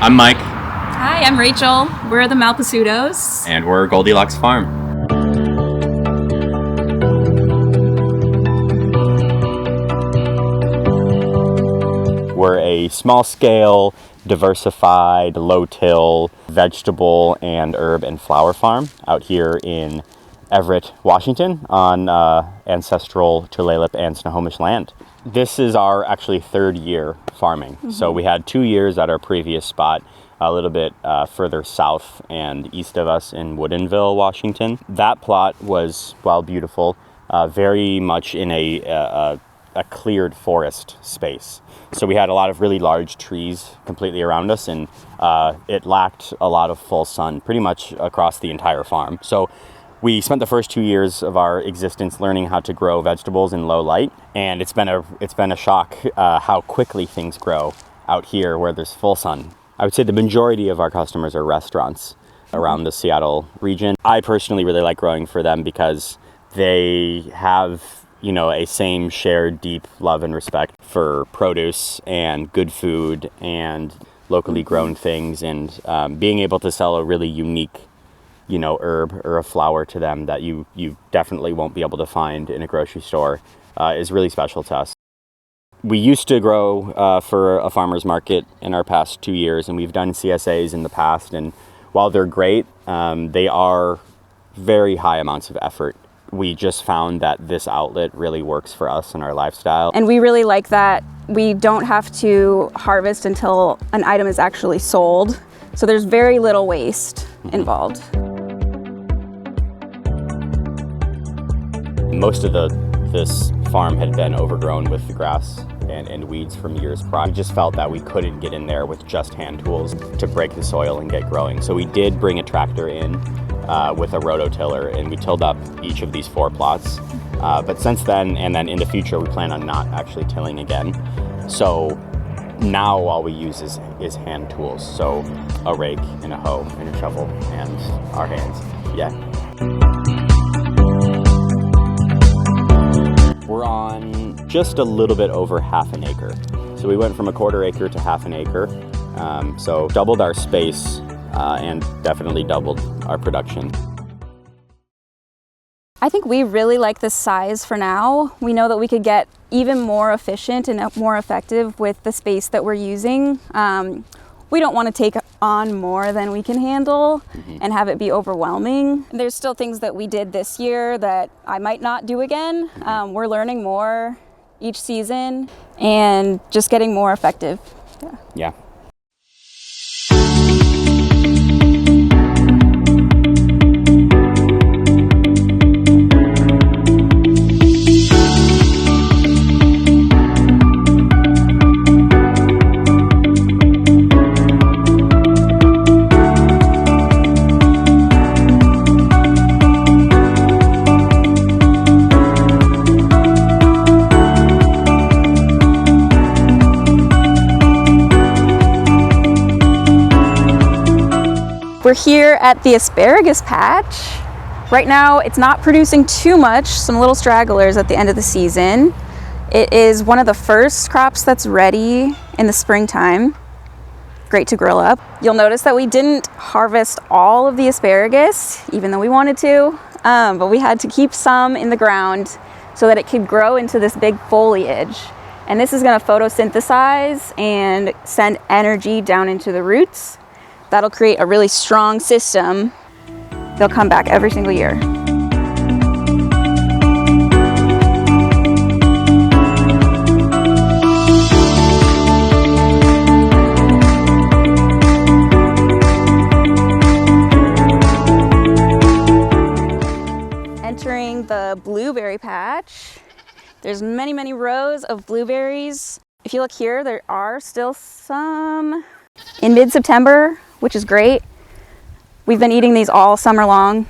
I'm Mike. Hi, I'm Rachel. We're the Malpasutos. And we're Goldilocks Farm. We're a small-scale, diversified, low-till vegetable and herb and flower farm out here in Everett, Washington on ancestral Tulalip and Snohomish land. This is our actually third year farming. So we had 2 years at our previous spot, a little bit further south and east of us in Woodinville, Washington. That plot was, while beautiful, very much in a cleared forest space. So we had a lot of really large trees completely around us, and it lacked a lot of full sun pretty much across the entire farm. So we spent the first 2 years of our existence learning how to grow vegetables in low light, and it's been a shock how quickly things grow out here where there's full sun. I would say the majority of our customers are restaurants around the Seattle region. I personally really like growing for them because they have, a same shared deep love and respect for produce and good food and locally grown things, and being able to sell a really unique herb or a flower to them that you definitely won't be able to find in a grocery store is really special to us. We used to grow for a farmer's market in our past 2 years, and we've done CSAs in the past, and while they're great, they are very high amounts of effort. We just found that this outlet really works for us and our lifestyle. And we really like that we don't have to harvest until an item is actually sold, so there's very little waste involved. Most of this farm had been overgrown with the grass and weeds from years prior. We just felt that we couldn't get in there with just hand tools to break the soil and get growing. So we did bring a tractor in with a rototiller, and we tilled up each of these 4 plots. But since then, and then in the future, we plan on not actually tilling again. So now all we use is hand tools. So a rake and a hoe and a shovel and our hands. Yeah. We're on just a little bit over half an acre. So we went from a 1/4 acre to half an acre. So doubled our space and definitely doubled our production. I think we really like this size for now. We know that we could get even more efficient and more effective with the space that we're using. We don't want to take on more than we can handle and have it be overwhelming. There's still things that we did this year that I might not do again. We're learning more each season and just getting more effective. Yeah. We're here at the asparagus patch. Right now it's not producing too much, some little stragglers at the end of the season. It is one of the first crops that's ready in the springtime. Great to grill up. You'll notice that we didn't harvest all of the asparagus, even though we wanted to, but we had to keep some in the ground so that it could grow into this big foliage. And this is gonna photosynthesize and send energy down into the roots. That'll create a really strong system. They'll come back every single year. Entering the blueberry patch. There's many, many rows of blueberries. If you look here, there are still some in mid-September, which is great. We've been eating these all summer long.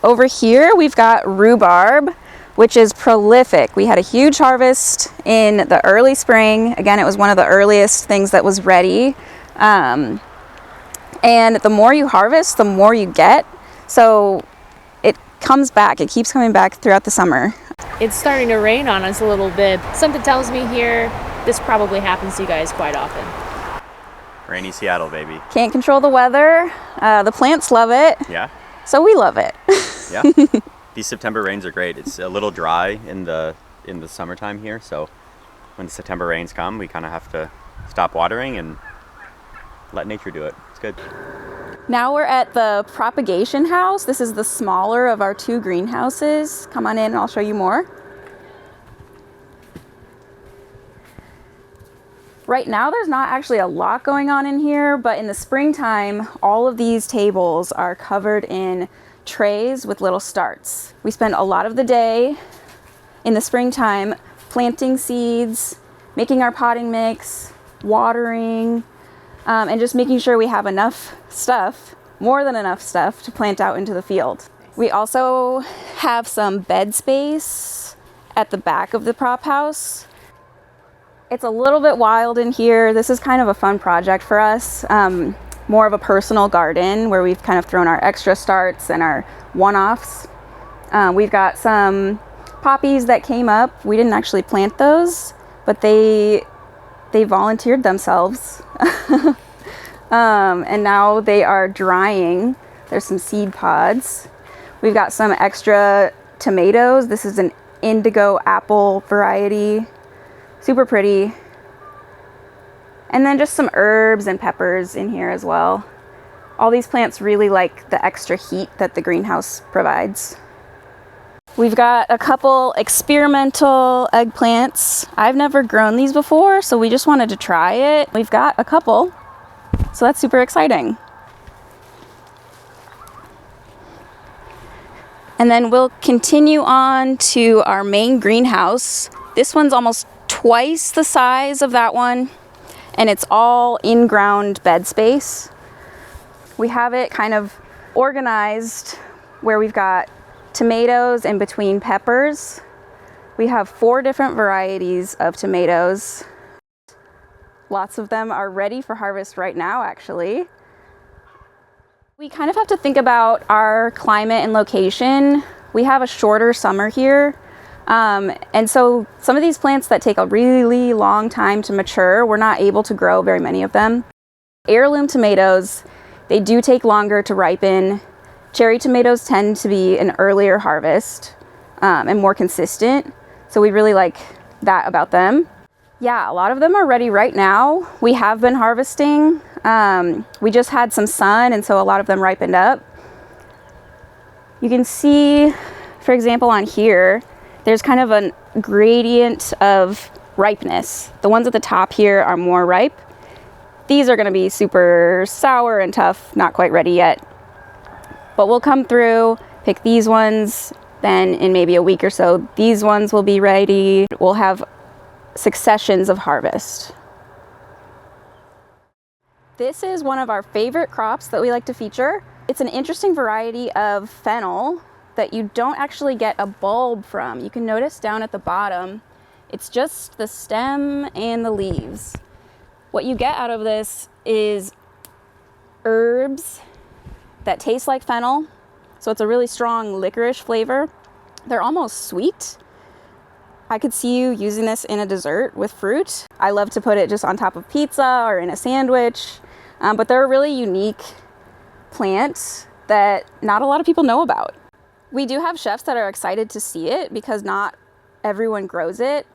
Over here, we've got rhubarb, which is prolific. We had a huge harvest in the early spring. Again, it was one of the earliest things that was ready. And the more you harvest, the more you get. So it comes back, it keeps coming back throughout the summer. It's starting to rain on us a little bit. Something tells me here this probably happens to you guys quite often. Rainy Seattle, baby. Can't control the weather. The plants love it. Yeah? So we love it. Yeah. These September rains are great. It's a little dry in the summertime here, so when the September rains come, we kind of have to stop watering and let nature do it. It's good. Now we're at the propagation house. This is the smaller of our 2 greenhouses. Come on in and I'll show you more. Right now there's not actually a lot going on in here, but in the springtime, all of these tables are covered in trays with little starts. We spend a lot of the day in the springtime planting seeds, making our potting mix, watering, and just making sure we have enough stuff, more than enough stuff, to plant out into the field. We also have some bed space at the back of the prop house. It's a little bit wild in here. This is kind of a fun project for us. More of a personal garden where we've kind of thrown our extra starts and our one-offs. We've got some poppies that came up. We didn't actually plant those, but they volunteered themselves. And now they are drying. There's some seed pods. We've got some extra tomatoes. This is an indigo apple variety. Super pretty. And then just some herbs and peppers in here as well. All these plants really like the extra heat that the greenhouse provides. We've got a couple experimental eggplants. I've never grown these before, so we just wanted to try it. We've got a couple, so that's super exciting. And then we'll continue on to our main greenhouse. This one's almost twice the size of that one, and it's all in-ground bed space. We have it kind of organized where we've got tomatoes in between peppers. We have 4 different varieties of tomatoes. Lots of them are ready for harvest right now, actually. We kind of have to think about our climate and location. We have a shorter summer here. And so some of these plants that take a really long time to mature, we're not able to grow very many of them. Heirloom tomatoes, they do take longer to ripen. Cherry tomatoes tend to be an earlier harvest and more consistent. So we really like that about them. Yeah, a lot of them are ready right now. We have been harvesting. We just had some sun, and so a lot of them ripened up. You can see, for example, on here, there's kind of a gradient of ripeness. The ones at the top here are more ripe. These are gonna be super sour and tough, not quite ready yet. But we'll come through, pick these ones, then in maybe a week or so, these ones will be ready. We'll have successions of harvest. This is one of our favorite crops that we like to feature. It's an interesting variety of fennel that you don't actually get a bulb from. You can notice down at the bottom, it's just the stem and the leaves. What you get out of this is herbs that taste like fennel. So it's a really strong licorice flavor. They're almost sweet. I could see you using this in a dessert with fruit. I love to put it just on top of pizza or in a sandwich. But they're a really unique plant that not a lot of people know about. We do have chefs that are excited to see it because not everyone grows it.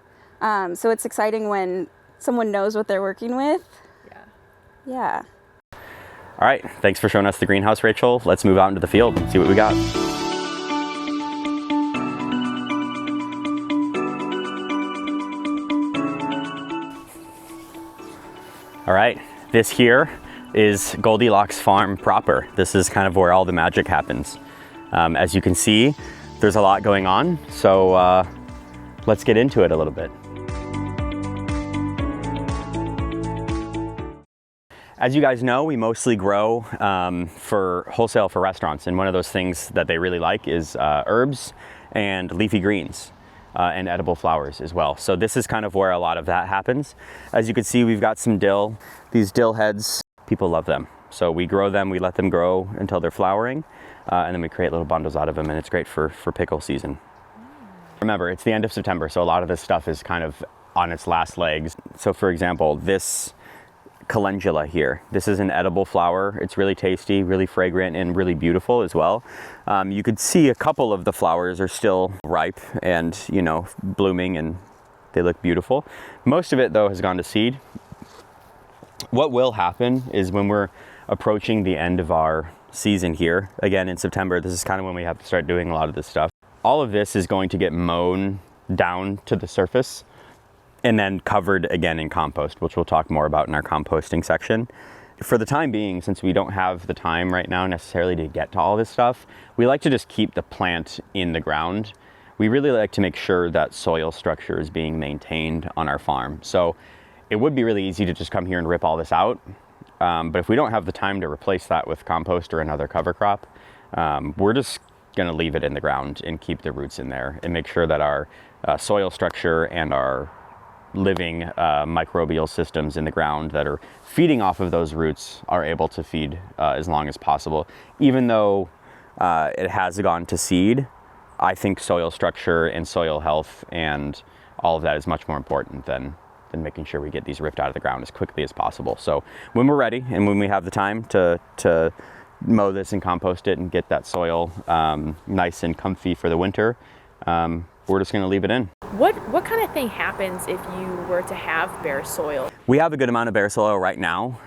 So it's exciting when someone knows what they're working with. Yeah. All right, thanks for showing us the greenhouse, Rachel. Let's move out into the field and see what we got. All right, this here is Goldilocks farm proper. This is kind of where all the magic happens. As you can see, there's a lot going on, so let's get into it a little bit. As you guys know, we mostly grow for wholesale for restaurants, and one of those things that they really like is herbs and leafy greens and edible flowers as well. So this is kind of where a lot of that happens. As you can see, we've got some dill. These dill heads, people love them. So we grow them, we let them grow until they're flowering, and then we create little bundles out of them, and it's great for pickle season. Remember, it's the end of September, so a lot of this stuff is kind of on its last legs. So for example, this calendula here. This is an edible flower. It's really tasty, really fragrant, and really beautiful as well. You could see a couple of the flowers are still ripe and, you know, blooming, and they look beautiful. Most of it though has gone to seed. What will happen is when we're approaching the end of our season here, again in September, this is kind of when we have to start doing a lot of this stuff. All of this is going to get mown down to the surface and then covered again in compost, which we'll talk more about in our composting section. For the time being, since we don't have the time right now necessarily to get to all this stuff, we like to just keep the plant in the ground. We really like to make sure that soil structure is being maintained on our farm. So it would be really easy to just come here and rip all this out. But if we don't have the time to replace that with compost or another cover crop, we're just gonna leave it in the ground and keep the roots in there and make sure that our soil structure and our living microbial systems in the ground that are feeding off of those roots are able to feed as long as possible. Even though it has gone to seed, I think soil structure and soil health and all of that is much more important than making sure we get these ripped out of the ground as quickly as possible. So when we're ready and when we have the time to mow this and compost it and get that soil nice and comfy for the winter, we're just gonna leave it in. What kind of thing happens if you were to have bare soil? We have a good amount of bare soil right now.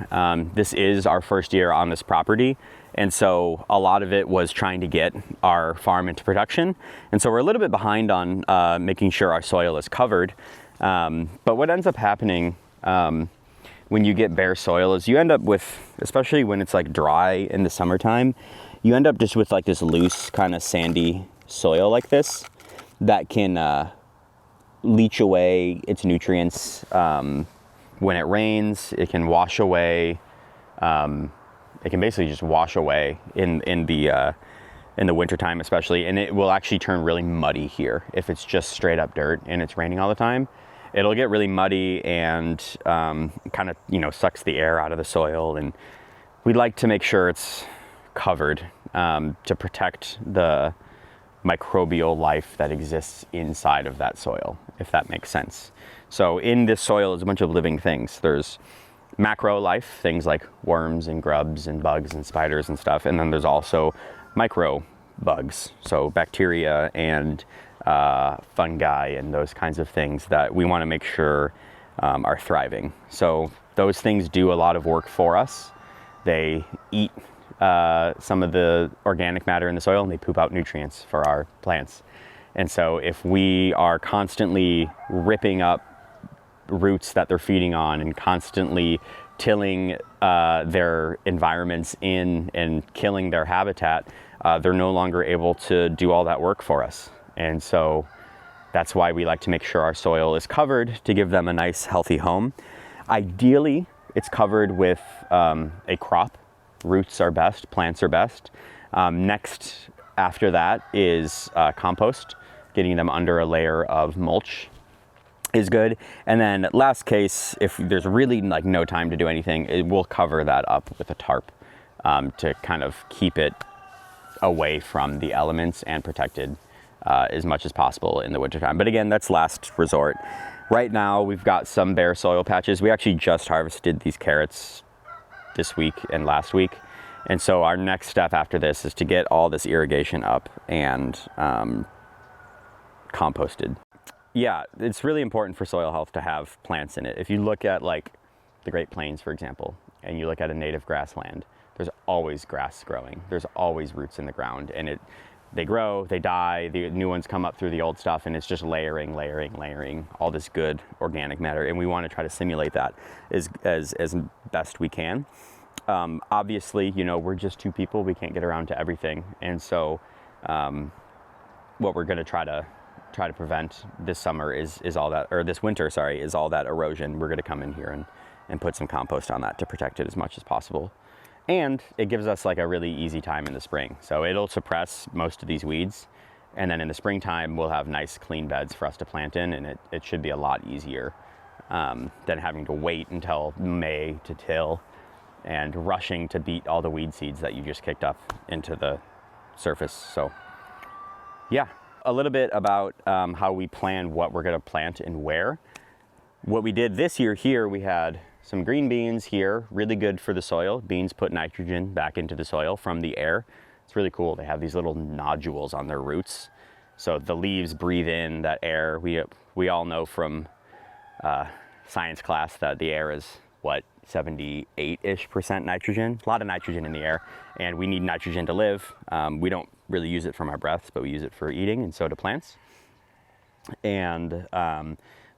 This is our first year on this property, and so a lot of it was trying to get our farm into production. And so we're a little bit behind on making sure our soil is covered. But what ends up happening when you get bare soil is you end up with, especially when it's like dry in the summertime, you end up just with like this loose kind of sandy soil like this that can leach away its nutrients. When it rains, it can wash away. It can basically just wash away in the wintertime especially, and it will actually turn really muddy here if it's just straight up dirt and it's raining all the time. It'll get really muddy and kind of, you know, sucks the air out of the soil, and we'd like to make sure it's covered to protect the microbial life that exists inside of that soil, if that makes sense. So in this soil is a bunch of living things. There's macro life, things like worms and grubs and bugs and spiders and stuff, and then there's also micro bugs, so bacteria and fungi and those kinds of things that we want to make sure are thriving. So those things do a lot of work for us. They eat some of the organic matter in the soil and they poop out nutrients for our plants. And so if we are constantly ripping up roots that they're feeding on and constantly tilling their environments in and killing their habitat, they're no longer able to do all that work for us. And so that's why we like to make sure our soil is covered to give them a nice healthy home. Ideally, it's covered with a crop. Roots are best, plants are best. Next after that is compost. Getting them under a layer of mulch is good. And then last case, if there's really like no time to do anything, we'll cover that up with a tarp to kind of keep it away from the elements and protected as much as possible in the wintertime. But again, that's last resort. Right now, we've got some bare soil patches. We actually just harvested these carrots this week and last week. And so our next step after this is to get all this irrigation up and composted. Yeah, it's really important for soil health to have plants in it. If you look at like the Great Plains, for example, and you look at a native grassland, there's always grass growing. There's always roots in the ground, and they grow, they die, the new ones come up through the old stuff, and it's just layering all this good organic matter. And we want to try to simulate that as best we can. Obviously, you know, we're just two people. We can't get around to everything. And so what we're going to try to prevent this summer is all that, or this winter, sorry, is all that erosion. We're going to come in here and put some compost on that to protect it as much as possible. And it gives us like a really easy time in the spring. So it'll suppress most of these weeds. And then in the springtime, we'll have nice clean beds for us to plant in, and it should be a lot easier than having to wait until May to till and rushing to beat all the weed seeds that you just kicked up into the surface. So yeah, a little bit about how we plan what we're gonna plant and where. What we did this year here, we had some green beans here, really good for the soil. Beans put nitrogen back into the soil from the air. It's really cool. They have these little nodules on their roots. So the leaves breathe in that air. We all know from science class that the air is, what, 78-ish% nitrogen. A lot of nitrogen in the air, and we need nitrogen to live. We don't really use it from our breaths, but we use it for eating, and so do plants. And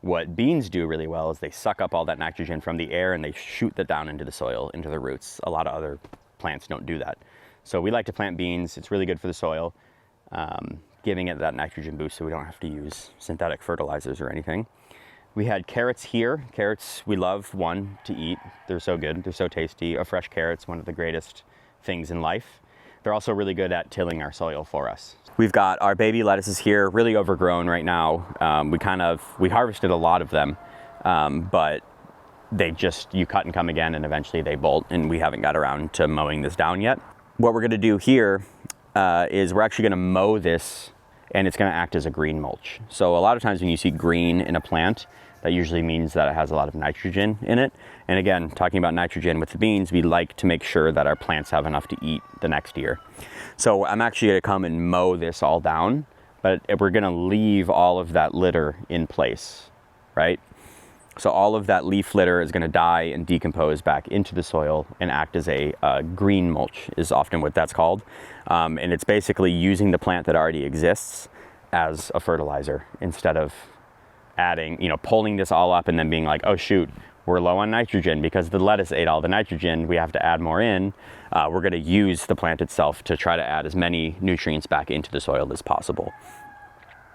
what beans do really well is they suck up all that nitrogen from the air and they shoot that down into the soil, into the roots. A lot of other plants don't do that. So we like to plant beans. It's really good for the soil, giving it that nitrogen boost so we don't have to use synthetic fertilizers or anything. We had carrots here. Carrots we love, one, to eat. They're so good. They're so tasty. A fresh carrot's one of the greatest things in life. They're also really good at tilling our soil for us. We've got our baby lettuces here, really overgrown right now. We harvested a lot of them, but you cut and come again and eventually they bolt, and we haven't got around to mowing this down yet. What we're gonna do here is we're actually gonna mow this, and it's gonna act as a green mulch. So a lot of times when you see green in a plant, that usually means that it has a lot of nitrogen in it. And again, talking about nitrogen with the beans, we like to make sure that our plants have enough to eat the next year. So I'm actually gonna come and mow this all down, but we're gonna leave all of that litter in place, right? So all of that leaf litter is gonna die and decompose back into the soil and act as a green mulch, is often what that's called. And it's basically using the plant that already exists as a fertilizer instead of adding, pulling this all up and then being like, oh shoot, we're low on nitrogen because the lettuce ate all the nitrogen, we have to add more in. We're gonna use the plant itself to try to add as many nutrients back into the soil as possible.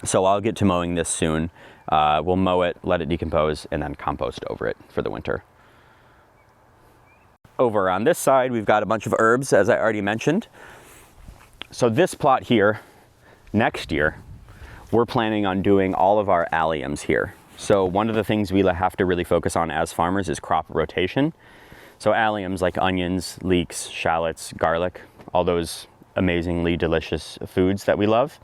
So I'll get to mowing this soon. We'll mow it, let it decompose, and then compost over it for the winter. Over on this side, we've got a bunch of herbs, as I already mentioned. So this plot here, next year, we're planning on doing all of our alliums here. So one of the things we have to really focus on as farmers is crop rotation. So alliums like onions, leeks, shallots, garlic, all those amazingly delicious foods that we love.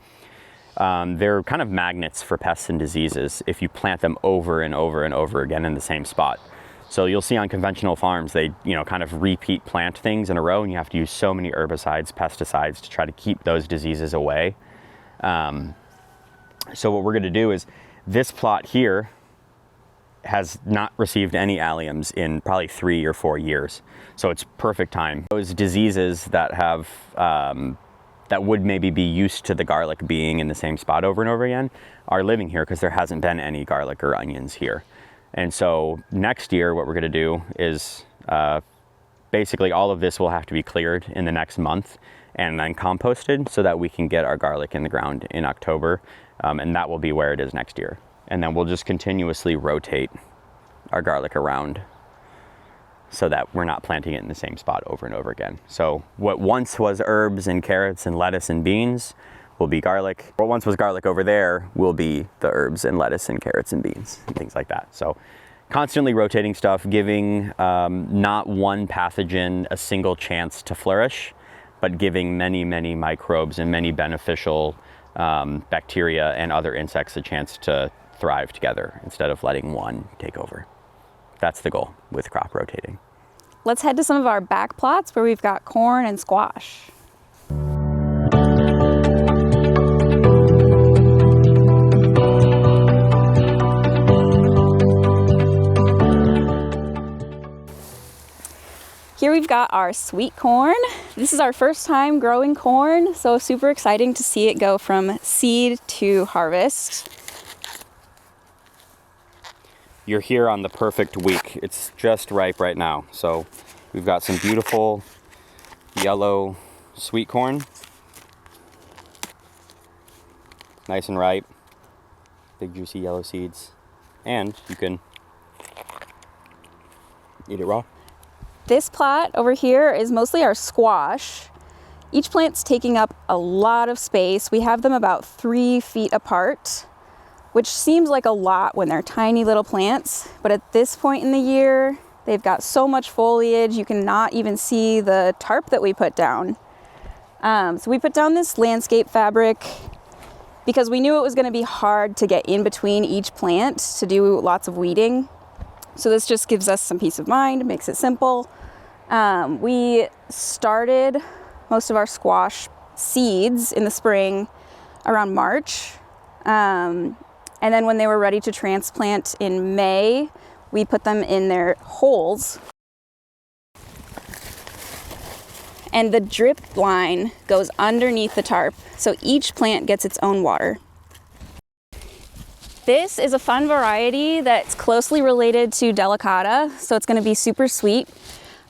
They're kind of magnets for pests and diseases if you plant them over and over and over again in the same spot. So you'll see on conventional farms, they kind of repeat plant things in a row, and you have to use so many herbicides, pesticides to try to keep those diseases away. So what we're going to do is this plot here has not received any alliums in probably 3 or 4 years. So it's perfect time. Those diseases that have, that would maybe be used to the garlic being in the same spot over and over again are living here because there hasn't been any garlic or onions here. And so next year, what we're going to do is basically all of this will have to be cleared in the next month and then composted so that we can get our garlic in the ground in October. And that will be where it is next year. And then we'll just continuously rotate our garlic around so that we're not planting it in the same spot over and over again. So what once was herbs and carrots and lettuce and beans will be garlic. What once was garlic over there will be the herbs and lettuce and carrots and beans and things like that. So constantly rotating stuff, giving not one pathogen a single chance to flourish, but giving many, many microbes and many beneficial bacteria and other insects a chance to thrive together instead of letting one take over. That's the goal with crop rotating. Let's head to some of our back plots where we've got corn and squash. Here we've got our sweet corn. This is our first time growing corn, so super exciting to see it go from seed to harvest. You're here on the perfect week. It's just ripe right now. So we've got some beautiful yellow sweet corn. Nice and ripe. Big juicy yellow seeds. And you can eat it raw. This plot over here is mostly our squash. Each plant's taking up a lot of space. We have them about 3 feet apart, which seems like a lot when they're tiny little plants. But at this point in the year, they've got so much foliage, you cannot even see the tarp that we put down. So we put down this landscape fabric because we knew it was gonna be hard to get in between each plant to do lots of weeding. So this just gives us some peace of mind, makes it simple. We started most of our squash seeds in the spring around March. And then when they were ready to transplant in May, we put them in their holes. And the drip line goes underneath the tarp, so each plant gets its own water. This is a fun variety that's closely related to delicata, so it's going to be super sweet.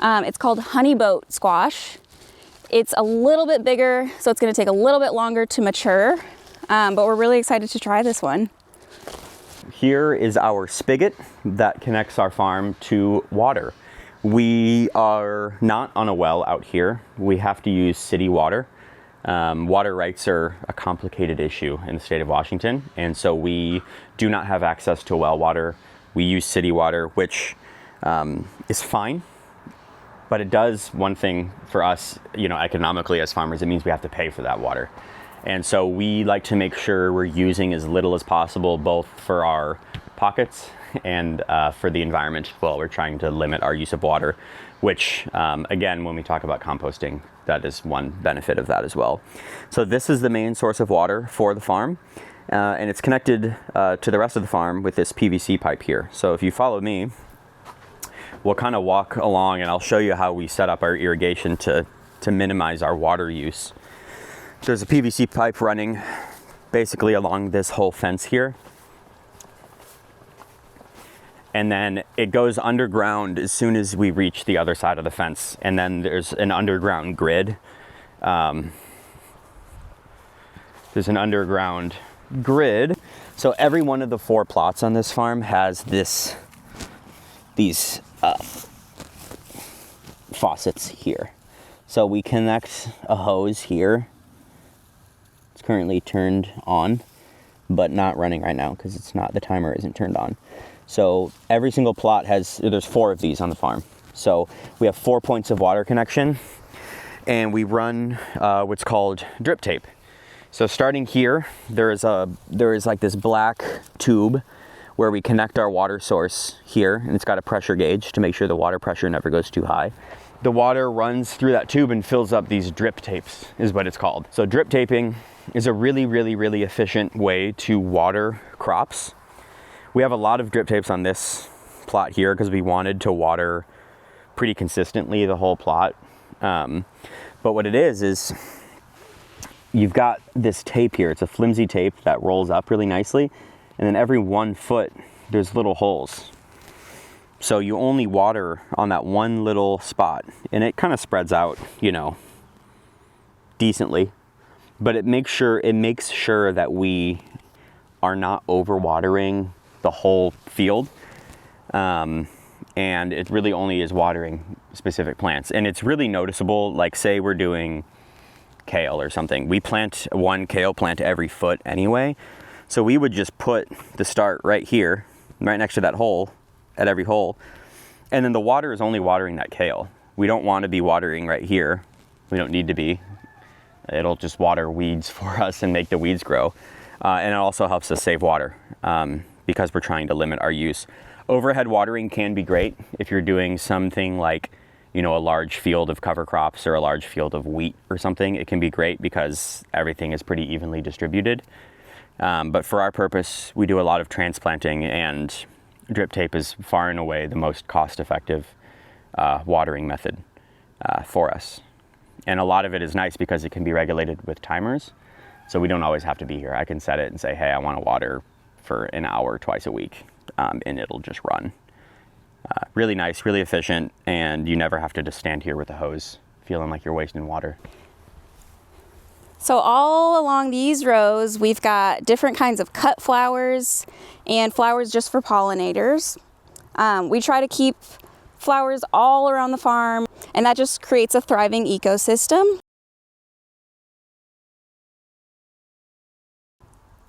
It's called honey boat squash. It's a little bit bigger, so it's going to take a little bit longer to mature, but we're really excited to try this one. Here is our spigot that connects our farm to water. We are not on a well out here. We have to use city water. Water rights are a complicated issue in the state of Washington, and so we do not have access to well water. We use city water, which is fine, but it does one thing for us, economically as farmers. It means we have to pay for that water. And so we like to make sure we're using as little as possible, both for our pockets and for the environment. Well, we're trying to limit our use of water, which again, when we talk about composting, that is one benefit of that as well. So this is the main source of water for the farm, and it's connected to the rest of the farm with this PVC pipe here. So if you follow me, we'll kind of walk along and I'll show you how we set up our irrigation to minimize our water use. There's a PVC pipe running basically along this whole fence here. And then it goes underground as soon as we reach the other side of the fence. And then there's an underground grid. There's an underground grid. So every one of the 4 plots on this farm has these faucets here. So we connect a hose here. It's currently turned on, but not running right now because the timer isn't turned on. So every single plot there's 4 of these on the farm. So we have 4 points of water connection, and we run what's called drip tape. So starting here, there is like this black tube where we connect our water source here, and it's got a pressure gauge to make sure the water pressure never goes too high. The water runs through that tube and fills up these drip tapes, is what it's called. So drip taping is a really, really, really efficient way to water crops. We have a lot of drip tapes on this plot here because we wanted to water pretty consistently the whole plot. But what it is you've got this tape here. It's a flimsy tape that rolls up really nicely. And then every 1 foot, there's little holes. So you only water on that one little spot, and it kind of spreads out, decently. But it makes sure that we are not overwatering the whole field, and it really only is watering specific plants. And it's really noticeable. Like, say we're doing kale or something, we plant 1 kale plant every foot anyway. So we would just put the start right here, right next to that hole, at every hole, and then the water is only watering that kale. We don't want to be watering right here. We don't need to be. It'll just water weeds for us and make the weeds grow. And it also helps us save water because we're trying to limit our use. Overhead watering can be great if you're doing something like, a large field of cover crops or a large field of wheat or something. It can be great because everything is pretty evenly distributed. But for our purpose, we do a lot of transplanting, and drip tape is far and away the most cost-effective watering method for us. And a lot of it is nice because it can be regulated with timers. So we don't always have to be here. I can set it and say, hey, I want to water for an hour twice a week, and it'll just run. Really nice, really efficient, and you never have to just stand here with a hose feeling like you're wasting water. So all along these rows, we've got different kinds of cut flowers and flowers just for pollinators. We try to keep flowers all around the farm, and that just creates a thriving ecosystem.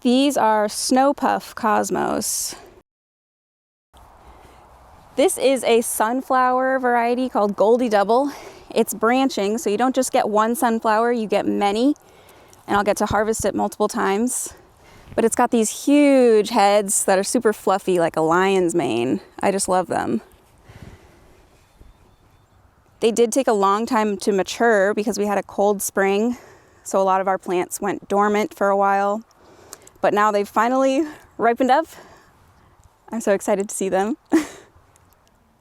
These are snow puff cosmos. This is a sunflower variety called Goldie Double. It's branching, so you don't just get one sunflower, you get many, and I'll get to harvest it multiple times. But it's got these huge heads that are super fluffy, like a lion's mane. I just love them. They did take a long time to mature because we had a cold spring, so a lot of our plants went dormant for a while. But now they've finally ripened up. I'm so excited to see them.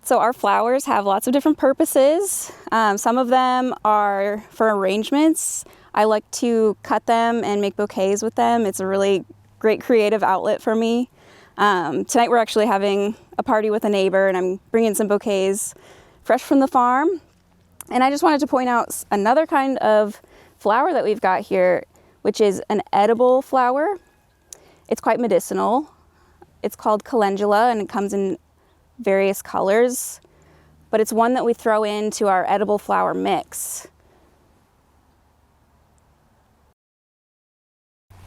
So our flowers have lots of different purposes. Some of them are for arrangements. I like to cut them and make bouquets with them. It's a really great creative outlet for me. Tonight we're actually having a party with a neighbor, and I'm bringing some bouquets fresh from the farm. And I just wanted to point out another kind of flower that we've got here, which is an edible flower. It's quite medicinal. It's called calendula, and it comes in various colors, but it's one that we throw into our edible flower mix.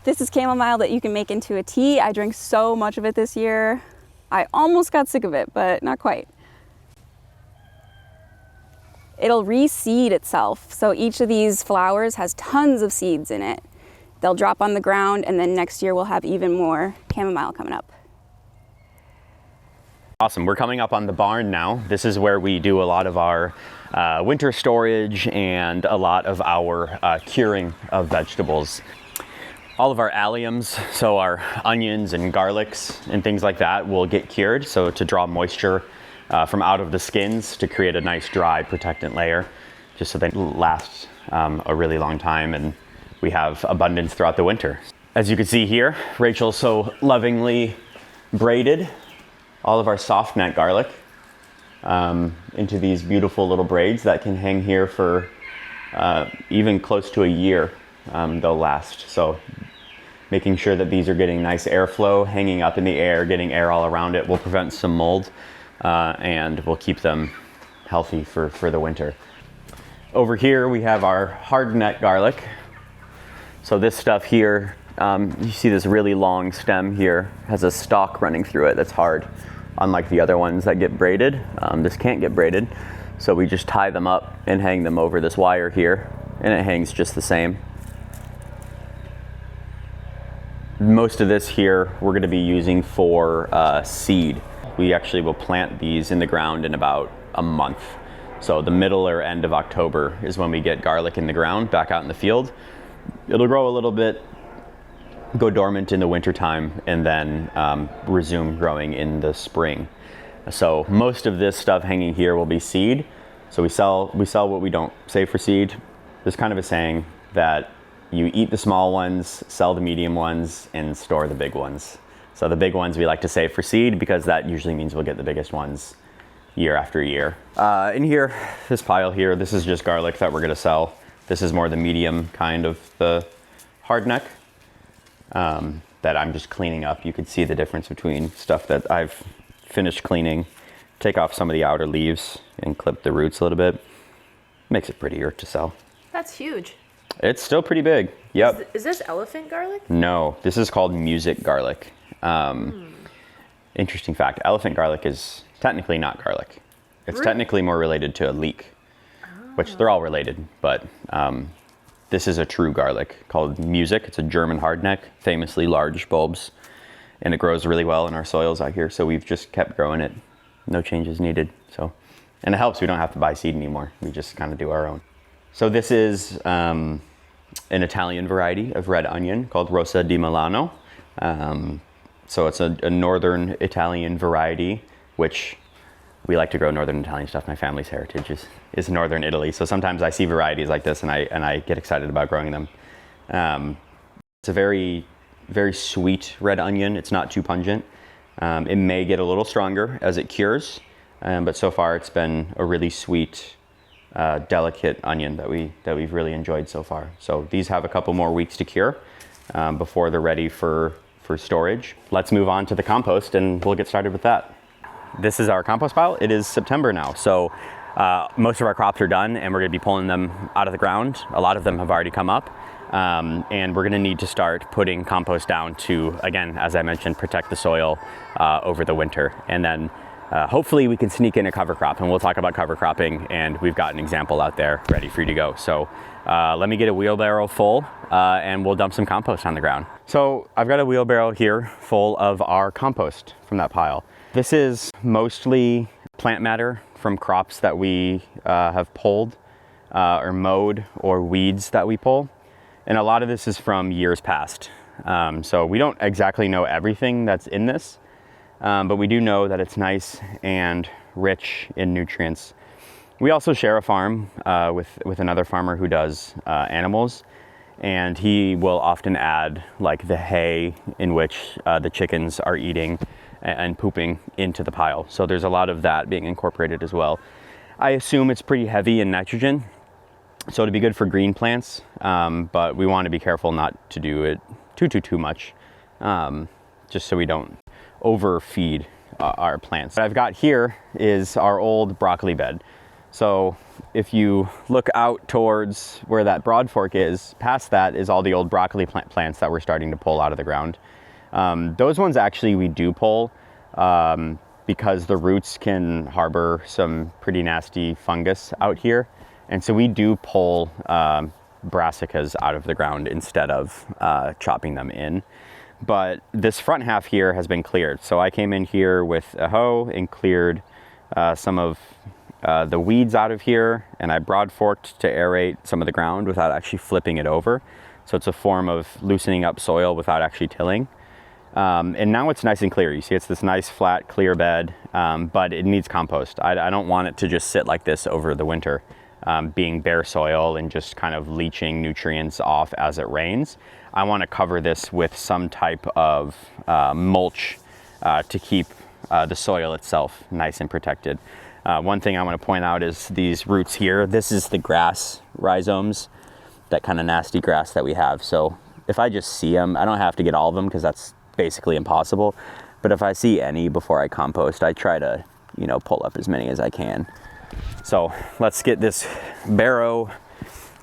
This is chamomile that you can make into a tea. I drank so much of it this year. I almost got sick of it, but not quite. It'll reseed itself. So each of these flowers has tons of seeds in it. They'll drop on the ground, and then next year we'll have even more chamomile coming up. Awesome, we're coming up on the barn now. This is where we do a lot of our winter storage and a lot of our curing of vegetables. All of our alliums, so our onions and garlics and things like that, will get cured, so to draw moisture from out of the skins to create a nice dry protectant layer, just so they last a really long time and we have abundance throughout the winter. As you can see here, Rachel so lovingly braided all of our soft net garlic into these beautiful little braids that can hang here for even close to a year. They'll last. So making sure that these are getting nice airflow, hanging up in the air, getting air all around it will prevent some mold and will keep them healthy for the winter. Over here we have our hard net garlic. So this stuff here, you see this really long stem here, has a stalk running through it that's hard. Unlike the other ones that get braided, this can't get braided. So we just tie them up and hang them over this wire here, and it hangs just the same. Most of this here we're going to be using for seed. We actually will plant these in the ground in about a month. So the middle or end of October is when we get garlic in the ground back out in the field. It'll grow a little bit, go dormant in the wintertime, and then resume growing in the spring. So most of this stuff hanging here will be seed. So we sell what we don't save for seed. There's kind of a saying that you eat the small ones, sell the medium ones, and store the big ones. So the big ones we like to save for seed because that usually means we'll get the biggest ones year after year. In here, this pile here, this is just garlic that we're gonna sell. This is more the medium kind of the hard neck that I'm just cleaning up. You can see the difference between stuff that I've finished cleaning, take off some of the outer leaves and clip the roots a little bit. Makes it prettier to sell. That's huge. It's still pretty big. Yep. Is this elephant garlic? No, this is called music garlic. Interesting fact, elephant garlic is technically not garlic. It's technically more related to a leek, which they're all related, but this is a true garlic called music. It's a German hardneck, famously large bulbs, and it grows really well in our soils out here. So we've just kept growing it. No changes needed. So, and it helps. We don't have to buy seed anymore. We just kind of do our own. So this is an Italian variety of red onion called Rosa di Milano. So it's a northern Italian variety, which we like to grow northern Italian stuff. My family's heritage is northern Italy. So sometimes I see varieties like this and I get excited about growing them. It's a very, very sweet red onion. It's not too pungent. It may get a little stronger as it cures, but so far it's been a really sweet, delicate onion that we've really enjoyed so far. So these have a couple more weeks to cure before they're ready for storage. Let's move on to the compost and we'll get started with that. This is our compost pile. It is September now, so most of our crops are done and we're gonna be pulling them out of the ground. A lot of them have already come up, and we're gonna need to start putting compost down to, again, as I mentioned, protect the soil over the winter. And then hopefully we can sneak in a cover crop, and we'll talk about cover cropping, and we've got an example out there ready for you to go. So let me get a wheelbarrow full and we'll dump some compost on the ground. So I've got a wheelbarrow here full of our compost from that pile. This is mostly plant matter from crops that we have pulled or mowed, or weeds that we pull. And a lot of this is from years past. So we don't exactly know everything that's in this, but we do know that it's nice and rich in nutrients. We also share a farm with another farmer who does animals, and he will often add like the hay in which the chickens are eating and pooping into the pile. So there's a lot of that being incorporated as well. I assume it's pretty heavy in nitrogen, so it'd be good for green plants, but we want to be careful not to do it too much, just so we don't overfeed our plants. What I've got here is our old broccoli bed. So if you look out towards where that broad fork is, past that is all the old broccoli plants that we're starting to pull out of the ground. Those ones actually we do pull because the roots can harbor some pretty nasty fungus out here. And so we do pull brassicas out of the ground instead of chopping them in. But this front half here has been cleared. So I came in here with a hoe and cleared some of the weeds out of here, and I broad forked to aerate some of the ground without actually flipping it over. So it's a form of loosening up soil without actually tilling. And now it's nice and clear. You see it's this nice flat clear bed, but it needs compost. I don't want it to just sit like this over the winter, being bare soil and just kind of leaching nutrients off as it rains. I want to cover this with some type of mulch to keep the soil itself nice and protected. One thing I want to point out is these roots here. This is the grass rhizomes, that kind of nasty grass that we have. So if I just see them, I don't have to get all of them because that's basically impossible. But if I see any before I compost, I try to, pull up as many as I can. So let's get this barrow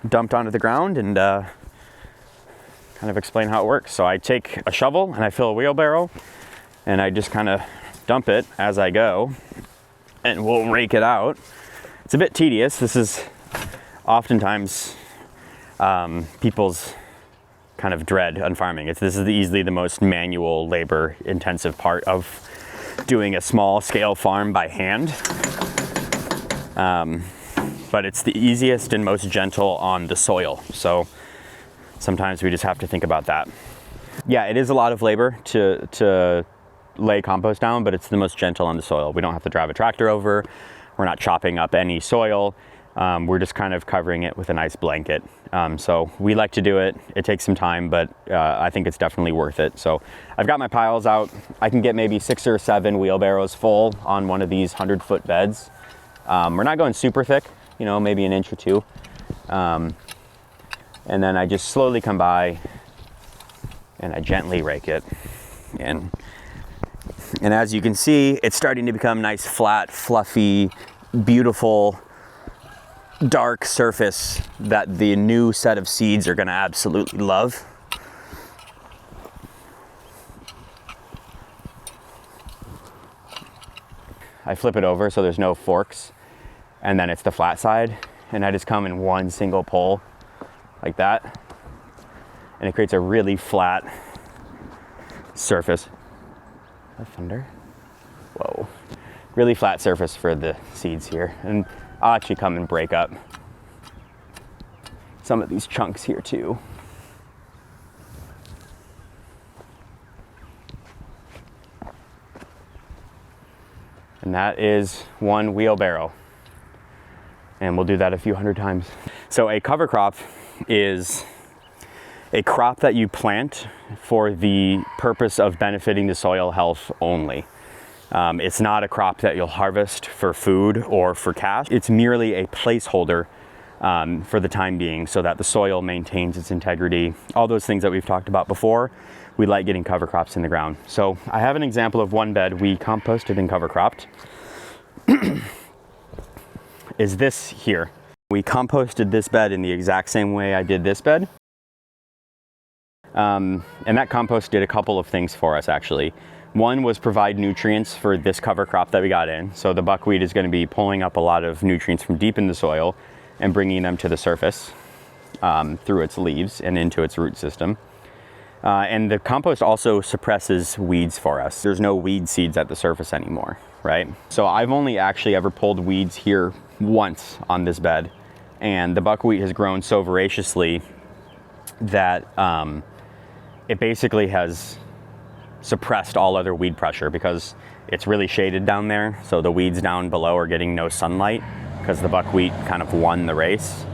dumped onto the ground and kind of explain how it works. So I take a shovel and I fill a wheelbarrow and I just kind of dump it as I go, and we'll rake it out. It's a bit tedious. This is oftentimes people's kind of dread on farming. This is easily the most manual labor intensive part of doing a small scale farm by hand. But it's the easiest and most gentle on the soil. So sometimes we just have to think about that. Yeah, it is a lot of labor to lay compost down, but it's the most gentle on the soil. We don't have to drive a tractor over. We're not chopping up any soil. We're just kind of covering it with a nice blanket. So we like to do it. It takes some time, but I think it's definitely worth it. So I've got my piles out. I can get maybe 6 or 7 wheelbarrows full on one of these 100-foot beds. We're not going super thick, maybe an inch or two. And then I just slowly come by and I gently rake it. And as you can see, it's starting to become nice, flat, fluffy, beautiful, dark surface that the new set of seeds are going to absolutely love. I flip it over so there's no forks, and then it's the flat side, and I just come in one single pull like that, and it creates a really flat surface. Thunder. Whoa. Really flat surface for the seeds here. And I'll actually come and break up some of these chunks here too. And that is one wheelbarrow. And we'll do that a few hundred times. So a cover crop is a crop that you plant for the purpose of benefiting the soil health only. It's not a crop that you'll harvest for food or for cash. It's merely a placeholder for the time being so that the soil maintains its integrity. All those things that we've talked about before, we like getting cover crops in the ground. So I have an example of one bed we composted and cover cropped. Is this here. We composted this bed in the exact same way I did this bed. And that compost did a couple of things for us actually. One was provide nutrients for this cover crop that we got in. So the buckwheat is going to be pulling up a lot of nutrients from deep in the soil and bringing them to the surface through its leaves and into its root system. And the compost also suppresses weeds for us. There's no weed seeds at the surface anymore, right? So I've only actually ever pulled weeds here once on this bed, and the buckwheat has grown so voraciously that it basically has suppressed all other weed pressure because it's really shaded down there. So the weeds down below are getting no sunlight because the buckwheat kind of won the race.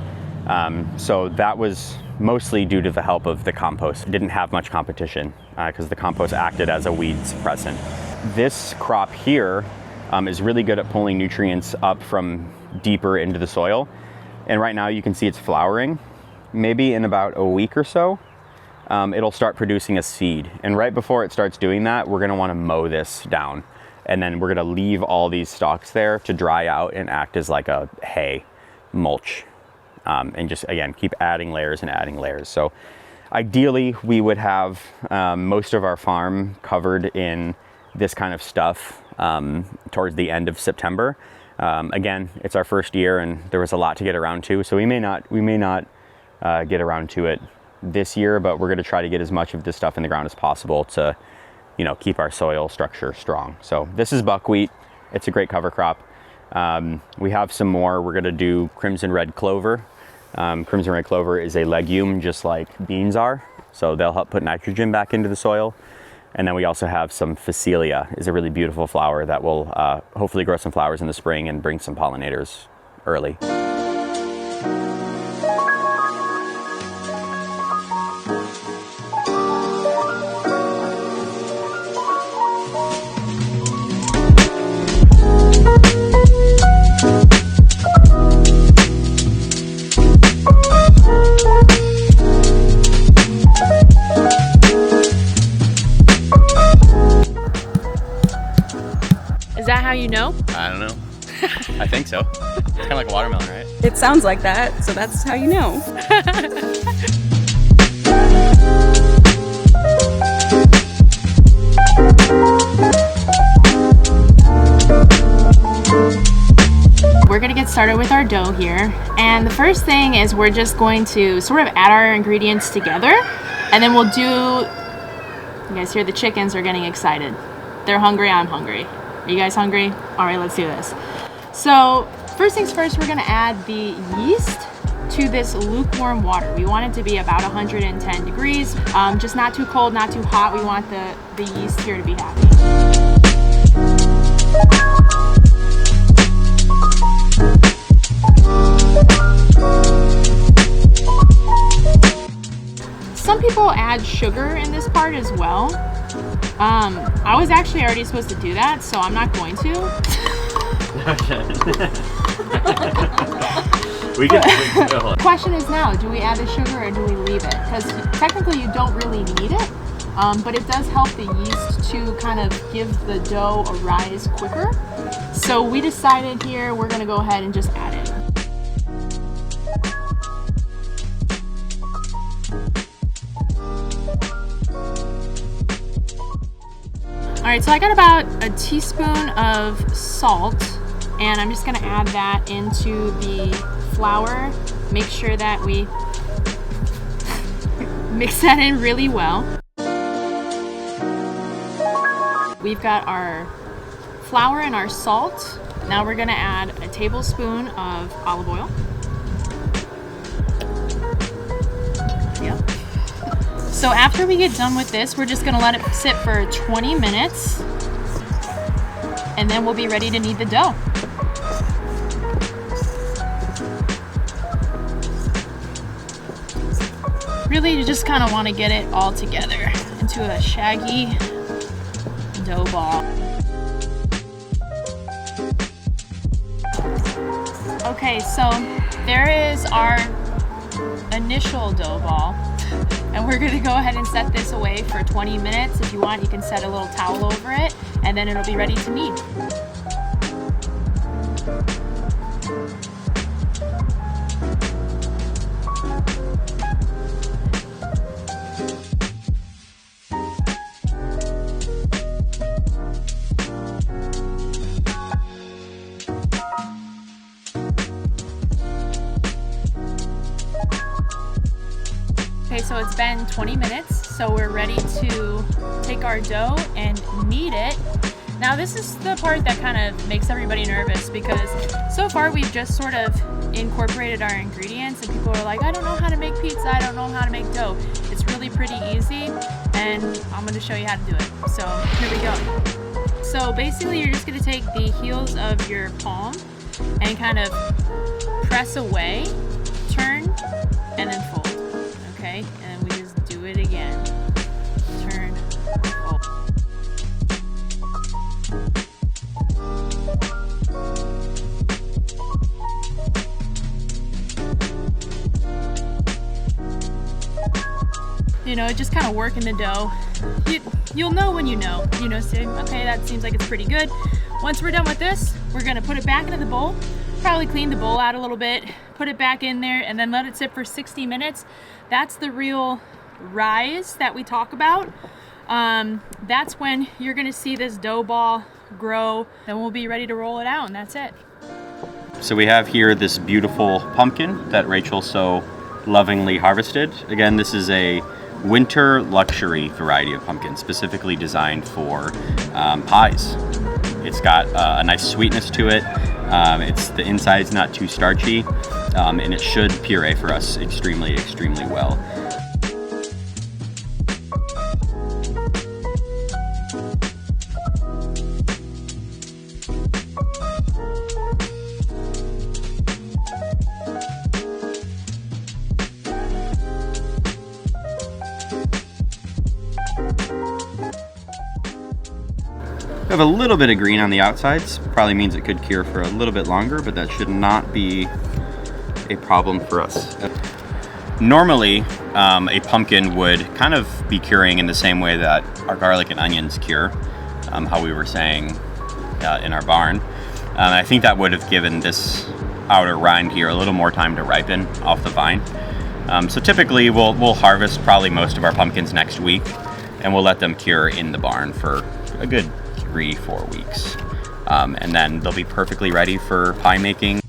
So that was mostly due to the help of the compost. It didn't have much competition because the compost acted as a weed suppressant. This crop here is really good at pulling nutrients up from deeper into the soil. And right now you can see it's flowering. Maybe in about a week or so, it'll start producing a seed. And right before it starts doing that, we're gonna wanna mow this down. And then we're gonna leave all these stalks there to dry out and act as like a hay mulch. And just, again, keep adding layers and adding layers. So ideally, we would have most of our farm covered in this kind of stuff towards the end of September. Again, it's our first year and there was a lot to get around to. So we may not get around to it this year, but we're going to try to get as much of this stuff in the ground as possible to, keep our soil structure strong. So this is buckwheat. It's a great cover crop. We have some more. We're going to do crimson red clover. Crimson red clover is a legume just like beans are. So they'll help put nitrogen back into the soil. And then we also have some phacelia, is a really beautiful flower that will hopefully grow some flowers in the spring and bring some pollinators early. Is that how you know? I don't know. I think so. It's kind of like a watermelon, right? It sounds like that, so that's how you know. We're gonna get started with our dough here. And the first thing is we're just going to sort of add our ingredients together, and then we'll do, you guys hear the chickens are getting excited. They're hungry, I'm hungry. Are you guys hungry? All right, let's do this. So first things first, we're gonna add the yeast to this lukewarm water. We want it to be about 110 degrees, just not too cold, not too hot. We want the yeast here to be happy. Some people add sugar in this part as well. I was actually already supposed to do that, so I'm not going to. We can go. Question is now, do we add the sugar or do we leave it? Because technically you don't really need it, but it does help the yeast to kind of give the dough a rise quicker. So we decided here we're gonna go ahead and just add it. All right, so I got about a teaspoon of salt, and I'm just gonna add that into the flour. Make sure that we mix that in really well. We've got our flour and our salt. Now we're gonna add a tablespoon of olive oil. Yeah. So after we get done with this, we're just gonna let it sit for 20 minutes, and then we'll be ready to knead the dough. Really, you just kind of want to get it all together into a shaggy dough ball. Okay, so there is our initial dough ball. And we're gonna go ahead and set this away for 20 minutes. If you want, you can set a little towel over it, and then it'll be ready to knead. Okay, so it's been 20 minutes, so we're ready to take our dough and knead it. Now this is the part that kind of makes everybody nervous because so far we've just sort of incorporated our ingredients and people are like, I don't know how to make pizza, I don't know how to make dough. It's really pretty easy and I'm going to show you how to do it. So here we go. So basically you're just going to take the heels of your palm and kind of press away, turn, and then fold. Okay, and we just do it again. Turn, fold. You know, just kind of working the dough. You'll know when you know, say, okay, that seems like it's pretty good. Once we're done with this, we're gonna put it back into the bowl, probably clean the bowl out a little bit, put it back in there, and then let it sit for 60 minutes. That's the real rise that we talk about. That's when you're gonna see this dough ball grow, then we'll be ready to roll it out, and that's it. So we have here this beautiful pumpkin that Rachel so lovingly harvested. Again, this is a winter luxury variety of pumpkin, specifically designed for pies. It's got a nice sweetness to it. The inside's not too starchy, and it should puree for us extremely, extremely well. We have a little bit of green on the outsides. Probably means it could cure for a little bit longer, but that should not be a problem for us. Normally, a pumpkin would kind of be curing in the same way that our garlic and onions cure, how we were saying in our barn. I think that would have given this outer rind here a little more time to ripen off the vine. So typically we'll harvest probably most of our pumpkins next week, and we'll let them cure in the barn for a good 3-4 weeks. And then they'll be perfectly ready for pie making.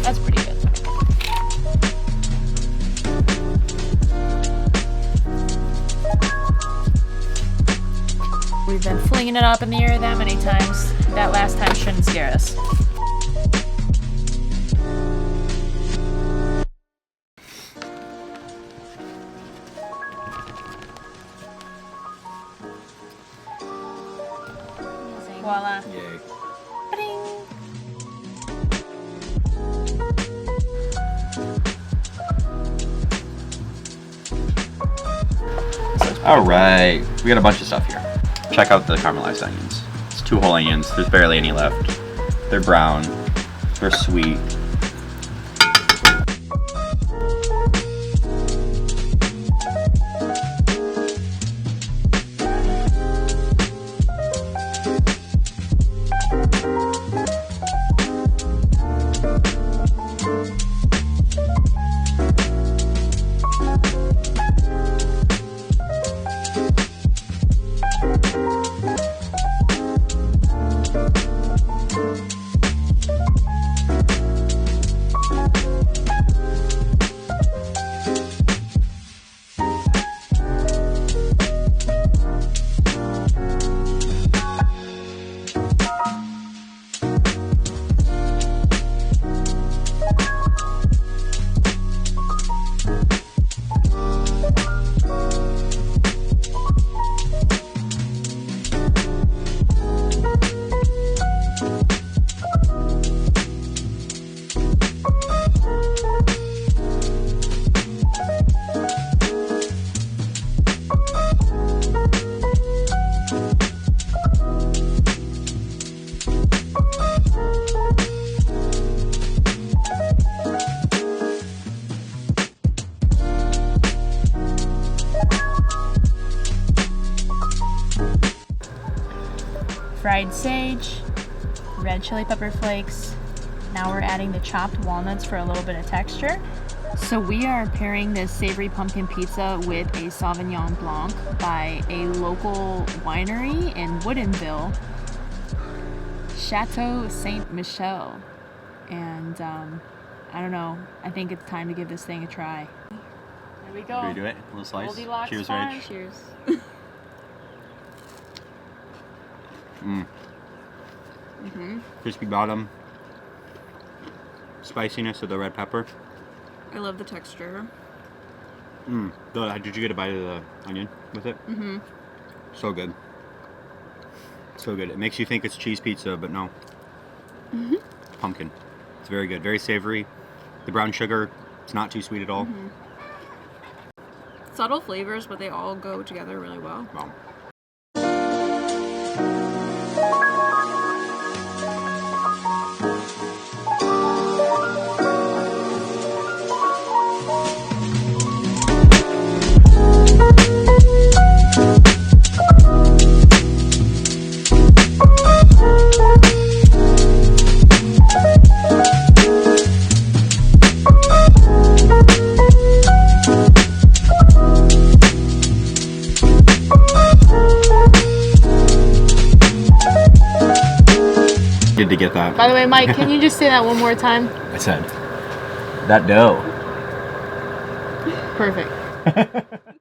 That's pretty good. We've been flinging it up in the air that many times. That last time shouldn't scare us. Voila. Yay. All right, we got a bunch of stuff here. Check out the caramelized onions. It's 2 whole onions. There's barely any left. They're brown. They're sweet. fried sage, red chili pepper flakes. Now we're adding the chopped walnuts for a little bit of texture. So we are pairing this savory pumpkin pizza with a Sauvignon Blanc by a local winery in Woodinville, Chateau Saint Michel. And I don't know, I think it's time to give this thing a try. Here we go. Can we do it? A little slice. Goldilocks Cheers, farm. Rach. Cheers. Crispy bottom. Spiciness of the red pepper. I love the texture. Did you get a bite of the onion with it? Mm-hmm. So good. So good. It makes you think it's cheese pizza, but no. Mm-hmm. Pumpkin. It's very good. Very savory. The brown sugar, it's not too sweet at all. Mm-hmm. Subtle flavors, but they all go together really well. Wow. Good to get that. By the way, Mike, can you just say that one more time? I said, that dough. Perfect.